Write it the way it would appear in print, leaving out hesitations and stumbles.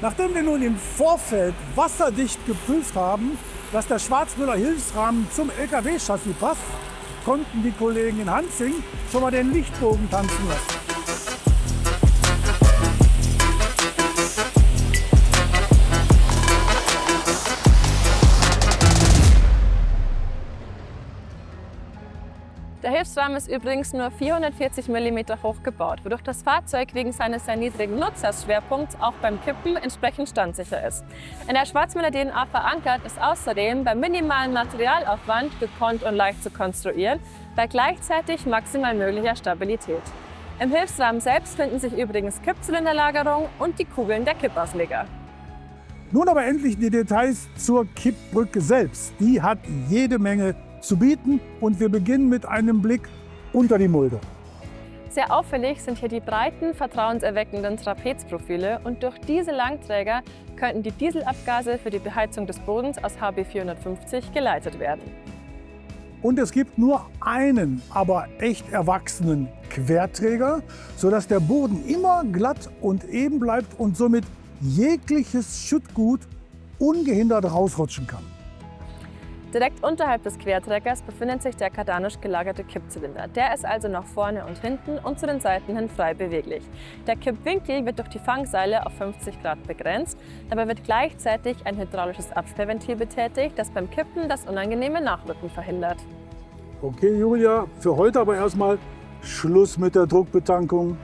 Nachdem wir nun im Vorfeld wasserdicht geprüft haben, dass der Schwarzmüller Hilfsrahmen zum LKW-Chassis passt, konnten die Kollegen in Hanzing schon mal den Lichtbogen tanzen lassen. Der Hilfsrahmen ist übrigens nur 440 mm hoch gebaut, wodurch das Fahrzeug wegen seines sehr niedrigen Nutzerschwerpunkts auch beim Kippen entsprechend standsicher ist. In der Schwarzmüller DNA verankert ist außerdem beim minimalen Materialaufwand gekonnt und leicht zu konstruieren, bei gleichzeitig maximal möglicher Stabilität. Im Hilfsrahmen selbst finden sich übrigens Kippzylinderlagerung und die Kugeln der Kippausleger. Nun aber endlich die Details zur Kippbrücke selbst. Die hat jede Menge zu bieten und wir beginnen mit einem Blick unter die Mulde. Sehr auffällig sind hier die breiten, vertrauenserweckenden Trapezprofile und durch diese Langträger könnten die Dieselabgase für die Beheizung des Bodens aus HB 450 geleitet werden. Und es gibt nur einen, aber echt erwachsenen Querträger, sodass der Boden immer glatt und eben bleibt und somit jegliches Schüttgut ungehindert rausrutschen kann. Direkt unterhalb des Querträgers befindet sich der kardanischen gelagerte Kippzylinder. Der ist also nach vorne und hinten und zu den Seiten hin frei beweglich. Der Kippwinkel wird durch die Fangseile auf 50 Grad begrenzt. Dabei wird gleichzeitig ein hydraulisches Absperrventil betätigt, das beim Kippen das unangenehme Nachrücken verhindert. Okay, Julia, für heute aber erstmal Schluss mit der Druckbetankung.